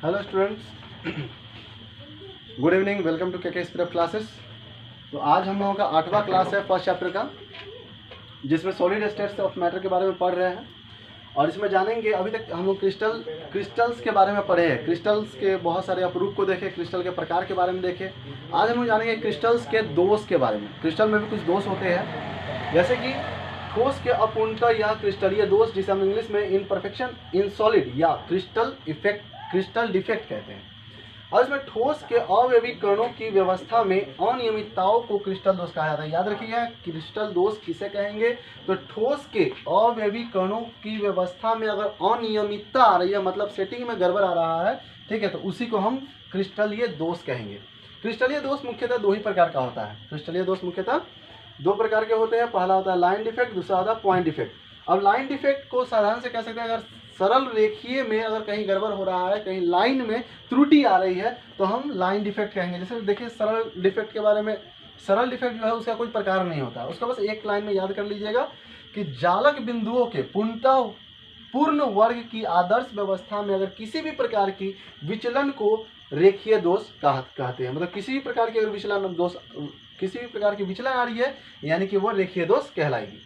Hello students, good evening. Welcome to K spirit classes. तो आज हम लोगों का 8वां क्लास है फर्स्ट चैप्टर का, जिसमें सॉलिड स्टेट्स ऑफ मैटर के बारे में पढ़ रहे हैं। और इसमें जानेंगे, अभी तक हम लोग क्रिस्टल्स के बारे में पढ़े हैं। क्रिस्टल्स के बहुत सारे अपरूप को देखे, क्रिस्टल के प्रकार के बारे में देखे। आज हम लोग जानेंगे क्रिस्टल्स के दोष के बारे में। क्रिस्टल में भी कुछ दोष होते हैं, जैसे कि ठोस के अपूर्णता या क्रिस्टलीय दोष, जिसे हम इंग्लिश में इनपरफेक्शन इन सॉलिड या क्रिस्टल डिफेक्ट कहते हैं। और इसमें ठोस के अवयवी कणों की व्यवस्था में अनियमितताओं को क्रिस्टल दोष कहा जाता है। याद रखिएगा, क्रिस्टल दोष किसे कहेंगे? तो ठोस के अवयवी कणों की व्यवस्था में अगर अनियमितता आ रही है, मतलब सेटिंग में गड़बड़ आ रहा है, ठीक है, तो उसी को हम क्रिस्टलीय दोष कहेंगे। क्रिस्टलीय दोष मुख्यतः दो ही प्रकार का होता है। क्रिस्टलीय दोष मुख्यतः दो प्रकार के होते हैं। पहला होता है लाइन डिफेक्ट, दूसरा होता है पॉइंट डिफेक्ट। अब लाइन डिफेक्ट को साधारण से कह सकते हैं, अगर सरल रेखीय में अगर कहीं गड़बड़ हो रहा है, कहीं लाइन में त्रुटि आ रही है, तो हम लाइन डिफेक्ट कहेंगे। जैसे देखिए, सरल डिफेक्ट के बारे में, सरल डिफेक्ट जो है उसका कोई प्रकार नहीं होता, उसका बस एक लाइन में याद कर लीजिएगा कि जालक बिंदुओं के पूर्ण वर्ग की आदर्श व्यवस्था में अगर किसी भी प्रकार की विचलन को रेखीय दोष कहते हैं। मतलब किसी भी प्रकार की अगर किसी भी प्रकार की विचलन आ रही है, यानी कि वो रेखीय दोष कहलाएगी।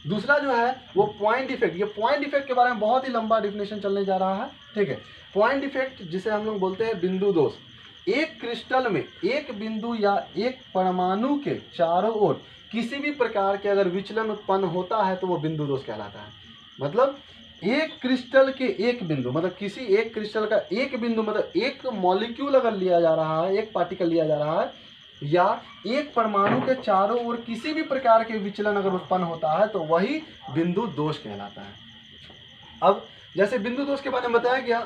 दूसरा जो है वो पॉइंट डिफेक्ट। ये पॉइंट डिफेक्ट के बारे में बहुत ही लंबा डिफिनेशन चलने जा रहा है, ठीक है। पॉइंट डिफेक्ट जिसे हम लोग बोलते हैं बिंदु दोष। एक क्रिस्टल में एक बिंदु या एक परमाणु के चारों ओर किसी भी प्रकार के अगर विचलन उत्पन्न होता है तो वो बिंदु दोष कहलाता है। मतलब एक क्रिस्टल के एक बिंदु, मतलब किसी एक क्रिस्टल का एक बिंदु, मतलब एक मॉलिक्यूल अगर लिया जा रहा है, एक पार्टिकल लिया जा रहा है, या एक परमाणु के चारों ओर किसी भी प्रकार के विचलन अगर उत्पन्न होता है तो वही बिंदु दोष कहलाता है। अब जैसे बिंदु दोष के बारे में बताया गया,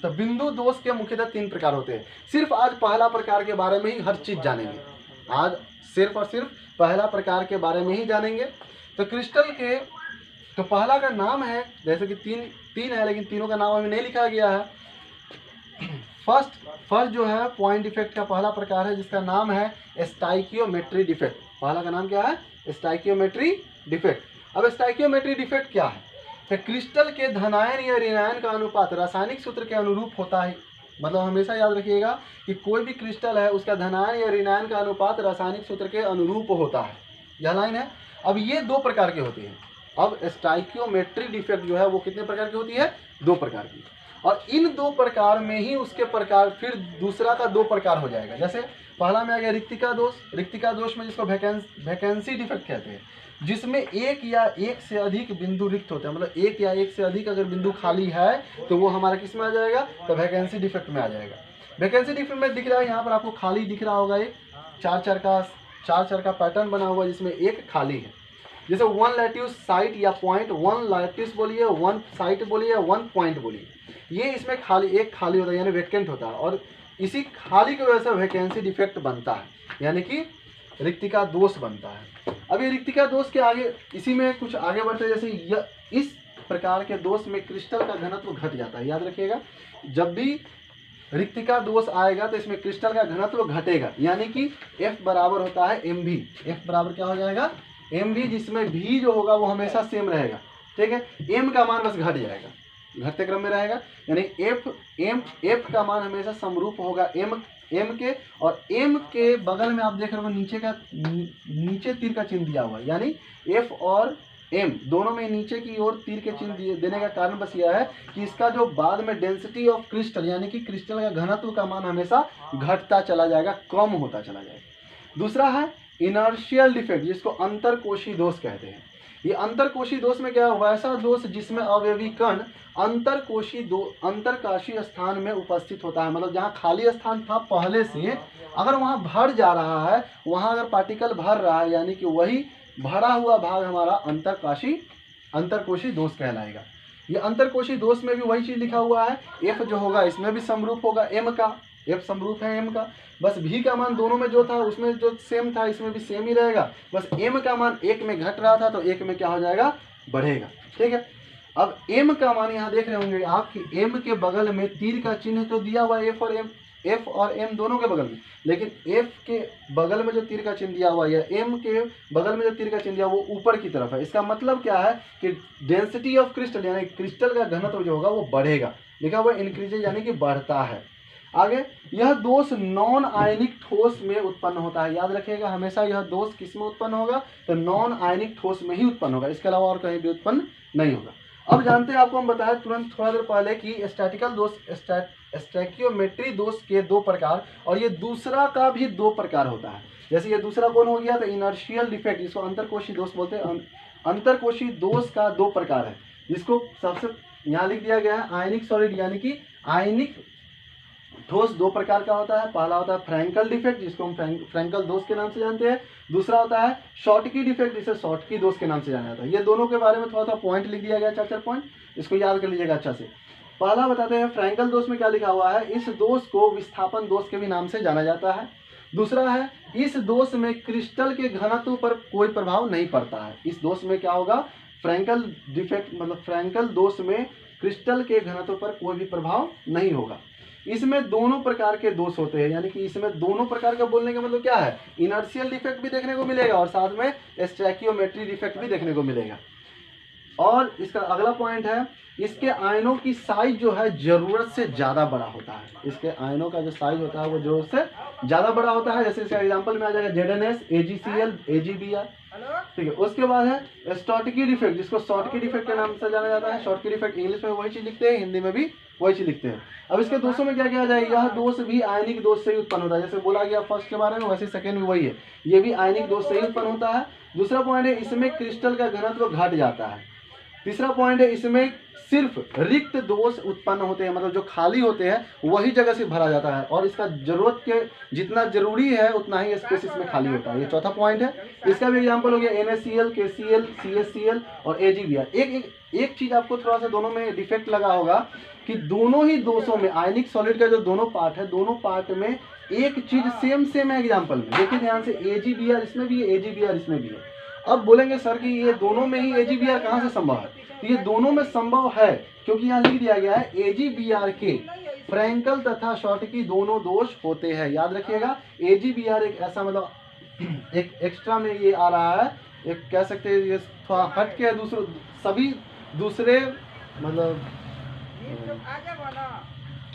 तो बिंदु दोष के मुख्यतः 3 प्रकार होते हैं। सिर्फ आज पहला प्रकार के बारे में ही हर चीज जानेंगे। आज सिर्फ और सिर्फ पहला प्रकार के बारे में ही जानेंगे। तो क्रिस्टल के तो पहला का नाम है, जैसे कि तीन है, लेकिन तीनों का नाम हमें नहीं लिखा गया है। फर्स्ट जो है पॉइंट डिफेक्ट का पहला प्रकार है, जिसका नाम है स्टाइकियोमेट्री डिफेक्ट। पहला का नाम क्या है? Stoichiometry defect. अब स्टाइकियोमेट्री डिफेक्ट क्या है? तो क्रिस्टल के धनायन या ऋणायन का अनुपात रासायनिक सूत्र के अनुरूप होता है। मतलब हमेशा याद रखिएगा कि कोई भी क्रिस्टल है, उसका धनायन या ऋणायन का अनुपात रासायनिक सूत्र के अनुरूप होता है। यह लाइन है। अब ये 2 प्रकार की होती है। अब स्टाइकियोमेट्री डिफेक्ट जो है वो कितने प्रकार की होती है? 2 प्रकार की। और इन 2 प्रकार में ही उसके प्रकार फिर दूसरा का 2 प्रकार हो जाएगा। जैसे पहला में आ गया रिक्तिका दोष। रिक्तिका दोष में जिसको वैकेंसी डिफेक्ट कहते हैं, जिसमें एक या एक से अधिक बिंदु रिक्त होते हैं। मतलब एक या एक से अधिक अगर बिंदु खाली है तो वो हमारा किस में आ जाएगा? तो वैकेंसी डिफेक्ट में आ जाएगा। वैकेंसी डिफेक्ट में दिख रहा है, यहाँ पर आपको खाली दिख रहा होगा, एक चार चार का पैटर्न बना हुआ जिसमें एक खाली है। जैसे 1 लैटिस साइट या पॉइंट, 1 लैटिस बोलिए, 1 साइट बोलिए, 1 पॉइंट बोलिए, ये इसमें एक खाली होता है, यानी वेकेंट होता है। और इसी खाली की वजह से वैकेंसी डिफेक्ट बनता है, यानी कि रिक्तिका दोष बनता है। अब ये रिक्तिका दोष के आगे, इसी में कुछ आगे बढ़ते हैं। जैसे इस प्रकार के दोष में क्रिस्टल का घनत्व घट जाता है। याद रखिएगा, जब भी रिक्तिका दोष आएगा तो इसमें क्रिस्टल का घनत्व घटेगा, यानी कि F बराबर होता है mv। F बराबर क्या हो जाएगा? mv, जिसमें v जो होगा वो हमेशा सेम रहेगा, ठीक है। m का मान बस घट जाएगा, घटते क्रम में रहेगा, यानी f का मान हमेशा समरूप होगा m के। और m के बगल में आप देख रहे हो नीचे तीर का चिन्ह दिया हुआ है, यानी f और m दोनों में नीचे की ओर तीर के चिन्ह देने का कारण बस यह है कि इसका जो बाद में डेंसिटी ऑफ क्रिस्टल, यानी कि क्रिस्टल का घनत्व का मान हमेशा घटता चला जाएगा, कम होता चला जाएगा। दूसरा है इनर्शियल डिफेक्ट, जिसको अंतरकोशी दोष कहते हैं। ये अंतरकोशी दोष में क्या है? वैसा दोष जिसमें अवयवी कण अंतरकाशी स्थान में उपस्थित होता है। मतलब जहाँ खाली स्थान था पहले से, अगर वहाँ भर जा रहा है, वहाँ अगर पार्टिकल भर रहा है, यानी कि वही भरा हुआ भाग हमारा अंतरकोशी दोष कहलाएगा। ये अंतरकोशी दोष में भी वही चीज लिखा हुआ है। F जो होगा इसमें भी समरूप होगा m का, F समरूप है m का। बस v का मान दोनों में जो था उसमें जो सेम था, इसमें भी सेम ही रहेगा। बस m का मान एक में घट रहा था तो एक में क्या हो जाएगा? बढ़ेगा, ठीक है। अब m का मान यहाँ देख रहे होंगे आप कि m के बगल में तीर का चिन्ह तो दिया हुआ है F और m, एफ और एम दोनों के बगल में, लेकिन एफ के बगल में जो तीर का चिन्ह दिया हुआ है या एम के बगल में जो तीर का चिन्ह दिया वो ऊपर की तरफ है। इसका मतलब क्या है कि डेंसिटी ऑफ क्रिस्टल यानी क्रिस्टल का घनत्व जो होगा वो बढ़ेगा, लिखा हुआ इंक्रीजेज यानी कि बढ़ता है। आगे, यह दोष नॉन आयनिक ठोस में उत्पन्न होता है। याद रखिएगा हमेशा यह दोष किस में उत्पन्न होगा, तो नॉन आयनिक ठोस में ही उत्पन्न होगा, इसके अलावा और कहीं भी उत्पन्न नहीं होगा। अब जानते हैं, आपको हम बताया तुरंत थोड़ा देर पहले कि स्टैटिकल दोष स्टैकियोमेट्री दोष के 2 प्रकार और ये दूसरा का भी 2 प्रकार होता है। जैसे ये दूसरा कौन हो गया, तो इनर्शियल डिफेक्ट, जिसको अंतरकोशीय दोष बोलते हैं। अंतरकोशीय दोष का 2 प्रकार है, जिसको सबसे यहाँ लिख दिया गया है आयनिक सॉलिड यानी कि आयनिक ठोस 2 प्रकार का होता है। पहला होता है फ्रैंकल डिफेक्ट, जिसको हम फ्रैंकल दोष के नाम से जानते हैं। दूसरा होता है शॉटकी डिफेक्ट, जिसे शॉटकी दोष के नाम से जाना जाता है। ये दोनों के बारे में थोड़ा सा पॉइंट लिख दिया गया, 4 पॉइंट, इसको याद कर लीजिएगा अच्छा से। पहला बताते हैं फ्रैंकल दोष में क्या लिखा हुआ है, इस दोष को विस्थापन दोष के भी नाम से जाना जाता है। दूसरा है, इस दोष में क्रिस्टल के घनत्व पर कोई प्रभाव नहीं पड़ता है। इस दोष में क्या होगा, फ्रैंकल डिफेक्ट मतलब फ्रैंकल दोष में क्रिस्टल के घनत्व पर कोई भी प्रभाव नहीं होगा। इसमें दोनों प्रकार के दोष होते हैं, यानी कि इसमें दोनों प्रकार का बोलने का मतलब क्या है, इनर्शियल डिफेक्ट भी देखने को मिलेगा और साथ में स्टैकियोमेट्री डिफेक्ट भी देखने को मिलेगा। और इसका अगला पॉइंट है, इसके आयनों की साइज जो है जरूरत से ज़्यादा बड़ा होता है। इसके आयनों का जो साइज होता है वो जरूरत से ज़्यादा बड़ा होता है। जैसे इसका एग्जांपल में आ जाएगा ZnS, AgCl, AgBr, ठीक है। उसके बाद है शॉटकी डिफेक्ट, जिसको शॉटकी डिफेक्ट के नाम से जाना जाता है। शॉटकी डिफेक्ट इंग्लिश में वही चीज़ लिखते हैं, हिंदी में भी वही चीज़ लिखते हैं। अब इसके दोषों में क्या किया जाए, यह दोष भी आयनिक दोष से ही उत्पन्न होता है। जैसे बोला गया फर्स्ट के बारे में, वैसे सेकंड भी वही है, ये भी आयनिक दोष से ही उत्पन्न होता है। दूसरा पॉइंट है, इसमें क्रिस्टल का घनत्व घट जाता है। तीसरा पॉइंट है, इसमें सिर्फ रिक्त दोष उत्पन्न होते हैं, मतलब जो खाली होते हैं वही जगह से भरा जाता है और इसका जरूरत के जितना जरूरी है उतना ही स्पेस इसमें खाली होता है। ये चौथा पॉइंट है। इसका भी एग्जांपल हो गया NaCl, KCl, CaCl और AgBr। एक चीज आपको थोड़ा सा दोनों में डिफेक्ट लगा होगा कि दोनों ही दोषों में आयनिक सॉलिड का जो दोनों पार्ट है, दोनों पार्ट में एक चीज सेम है। एग्जाम्पल में देखिए ध्यान से, AgBr इसमें भी है, AgBr इसमें भी है। अब बोलेंगे सर कि ये दोनों में ही AgBr कहाँ से संभव है, तो ये दोनों में संभव है क्योंकि यहाँ लिख दिया गया है AgBr के फ्रैंकल तथा शॉटकी दोनों दोष होते हैं। याद रखिएगा, AgBr एक ऐसा मतलब एक एक्स्ट्रा में ये आ रहा है, एक कह सकते हैं ये थोड़ा हट के सभी दूसरे मतलब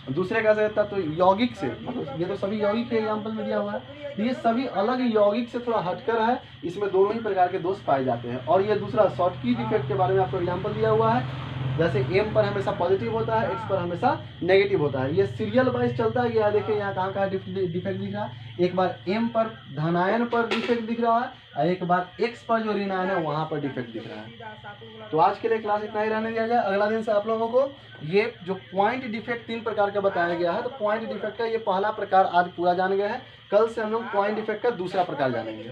दूसरे कह सकता तो यौगिक से, मतलब ये तो सभी यौगिक के एग्जाम्पल में दिया हुआ है, तो ये सभी अलग यौगिक से थोड़ा हटकर है। इसमें दोनों ही प्रकार के दोष पाए जाते हैं। और ये दूसरा शॉटकी डिफेक्ट के बारे में आपको एग्जाम्पल दिया हुआ है, जैसे M पर हमेशा पॉजिटिव होता है, X पर हमेशा नेगेटिव होता है। ये सीरियल वाइज चलता गया। देखिए यहाँ कहाँ डिफेक्ट दिख रहा है, एक बार M पर धनायन पर डिफेक्ट दिख रहा है और एक बार X पर जो ऋणायन है वहाँ पर डिफेक्ट दिख रहा है। तो आज के लिए क्लास इतना ही रहने दिया जाए। अगला दिन से आप लोगों को ये जो पॉइंट डिफेक्ट 3 प्रकार का बताया गया है, तो पॉइंट डिफेक्ट का ये पहला प्रकार आज पूरा जान गए हैं। कल से हम लोग पॉइंट डिफेक्ट का दूसरा प्रकार जानेंगे।